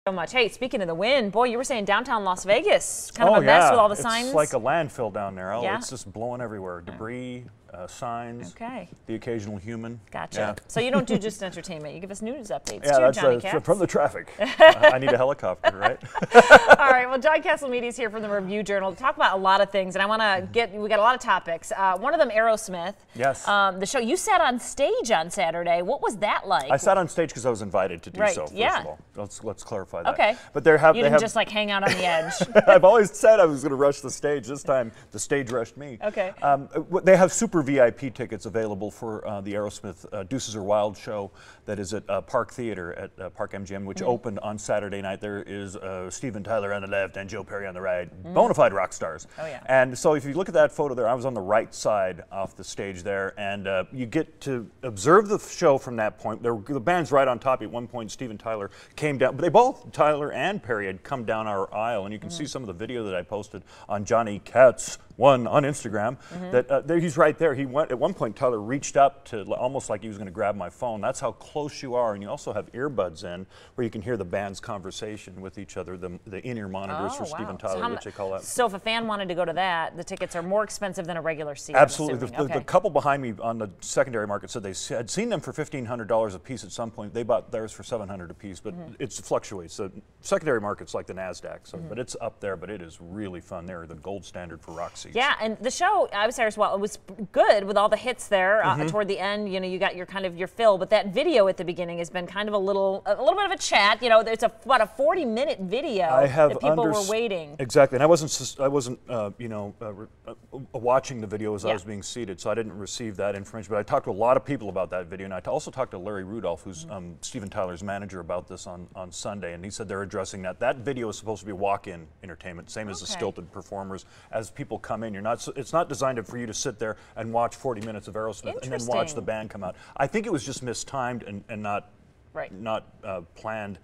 So much. Hey, speaking of the wind, boy, you were saying downtown Las Vegas, kind of a mess with all the signs. It's like a landfill down there. Yeah. It's just blowing everywhere. Debris, signs, the occasional human. Gotcha. Yeah. So you don't do just entertainment. You give us news updates yeah, too, that's Johnny Katz. from the traffic. I need a helicopter, right? All right, well, John Katsilometes here from the Review Journal to talk about a lot of things, and I want to we got a lot of topics. One of them, Aerosmith. Yes. The show, you sat on stage on Saturday. What was that like? I sat on stage because I was invited to do so, first of all. Let's clarify that. Okay. But you didn't just like hang out on the edge. I've always said I was going to rush the stage. This time, the stage rushed me. Okay. They have super VIP tickets available for the Aerosmith Deuces Are Wild show that is at Park Theater at Park MGM, which opened on Saturday night. There is Steven Tyler on the left and Joe Perry on the right, bona fide rock stars. Oh, yeah. And so if you look at that photo there, I was on the right side off the stage there, and you get to observe the show from that point. The band's right on top. At one point, Steven Tyler came down, but they both, Tyler and Perry, had come down our aisle, and you can see some of the video that I posted on Johnny Katz on Instagram. That he's right there. He went at one point. Tyler reached up to almost like he was going to grab my phone. That's how close you are, and you also have earbuds in where you can hear the band's conversation with each other. The in-ear monitors for Steven Tyler, which they call that. So if a fan wanted to go to that, the tickets are more expensive than a regular seat. Absolutely. The couple behind me on the secondary market said they had seen them for $1,500 a piece at some point. They bought theirs for $700 a piece, but it fluctuates. The secondary market's like the NASDAQ, so but it's up there. But it is really fun. They're the gold standard for rock seats. Yeah, and the show, I was there as well. It was good with all the hits there. Toward the end, you got your kind of your fill, but that video at the beginning has been kind of a little bit of a chat. There's about a 40-minute video that people were waiting. Exactly, and I wasn't watching the video as I was being seated, so I didn't receive that information. But I talked to a lot of people about that video, and I also talked to Larry Rudolph, who's Steven Tyler's manager, about this on Sunday, and he said they're addressing that. That video is supposed to be walk-in entertainment, same as the stilted performers. As people come in, it's not designed for you to sit there and watch 40 minutes of Aerosmith and then watch the band come out. I think it was just mistimed and not planned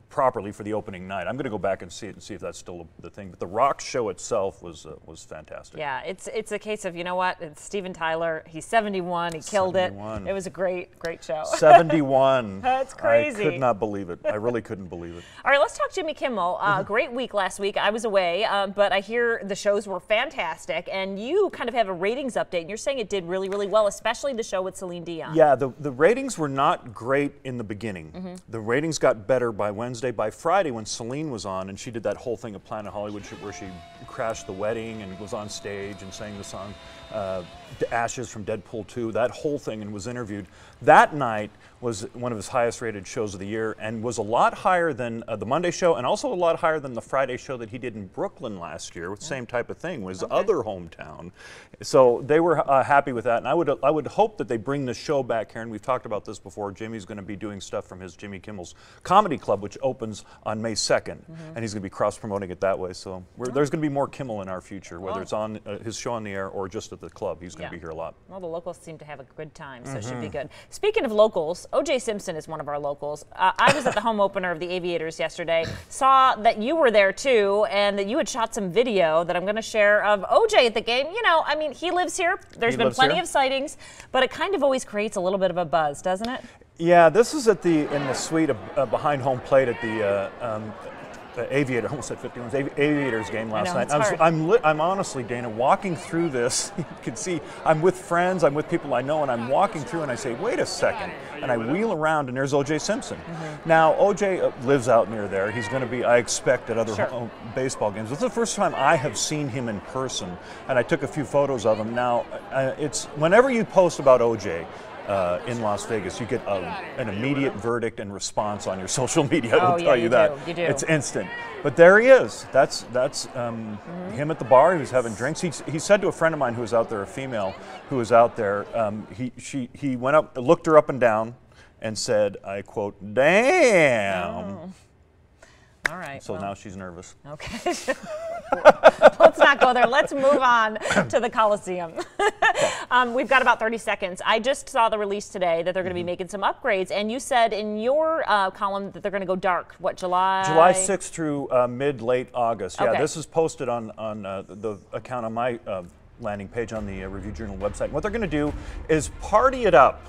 properly for the opening night. I'm going to go back and see it and see if that's still the thing. But the rock show itself was fantastic. Yeah, it's a case of, you know what? It's Steven Tyler. He's 71. He killed it. It was a great show. 71. That's crazy. I could not believe it. I really couldn't believe it. All right, let's talk Jimmy Kimmel. Great week last week. I was away, but I hear the shows were fantastic, and you kind of have a ratings update, and you're saying it did really, really well, especially the show with Celine Dion. Yeah, the ratings were not great in the beginning. The ratings got better by Wednesday. By Friday, when Celine was on, and she did that whole thing of Planet Hollywood where she crashed the wedding and was on stage and sang the song Ashes from Deadpool 2, that whole thing, and was interviewed. That night was one of his highest rated shows of the year, and was a lot higher than the Monday show, and also a lot higher than the Friday show that he did in Brooklyn last year, with the same type of thing, was other hometown. So they were happy with that, and I would hope that they bring the show back here, and we've talked about this before. Jimmy's going to be doing stuff from his Jimmy Kimmel's Comedy Club, which opens on May 2nd, and he's going to be cross-promoting it that way. So there's going to be more Kimmel in our future, whether it's on his show on the air or just at the club. He's going to be here a lot. Well, the locals seem to have a good time, so it should be good. Speaking of locals, O.J. Simpson is one of our locals. I was at the home opener of the Aviators yesterday, saw that you were there too, and that you had shot some video that I'm going to share of O.J. at the game. I mean, he lives here. There's been plenty of sightings, but it kind of always creates a little bit of a buzz, doesn't it? Yeah, this is in the suite behind home plate at the Aviator, almost at 51's Aviators game last night. I'm honestly, Dana, walking through this. You can see I'm with friends, I'm with people I know, and I'm walking through, and I say, "Wait a second!" And I wheel around, and there's O.J. Simpson. Now, O.J. lives out near there. He's going to be, I expect, at other baseball games. It's the first time I have seen him in person, and I took a few photos of him. Now, it's whenever you post about O.J. In Las Vegas, you get an immediate verdict and response on your social media. I will tell you that. You do. It's instant. But there he is. That's him at the bar. He was having drinks. He said to a friend of mine who was out there, a female who was out there, he went up, looked her up and down, and said, I quote, "Damn." All right. So now she's nervous. Okay. Let's not go there. Let's move on to the Coliseum. We've got about 30 seconds. I just saw the release today that they're going to be making some upgrades, and you said in your column that they're going to go dark. What, July? July 6th through mid-late August. Yeah, this is posted on the account on my landing page on the Review Journal website. What they're going to do is party it up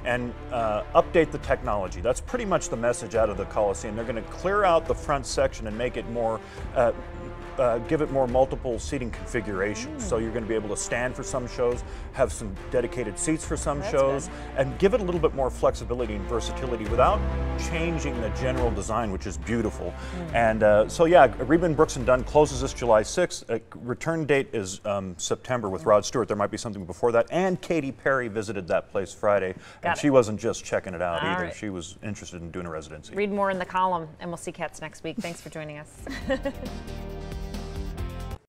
and update the technology. That's pretty much the message out of the Coliseum. They're going to clear out the front section and make it more, give it more multiple seating configurations. So you're going to be able to stand for some shows, have some dedicated seats for some shows, and give it a little bit more flexibility and versatility without changing the general design, which is beautiful. And so yeah, Reba Brooks and Dunn closes this July 6th. Return date is September with Rod Stewart. There might be something before that. And Katy Perry visited that place Friday, and she wasn't just checking it out either. She was interested in doing a residency. Read more in the column, and we'll see Cats next week. Thanks for joining us.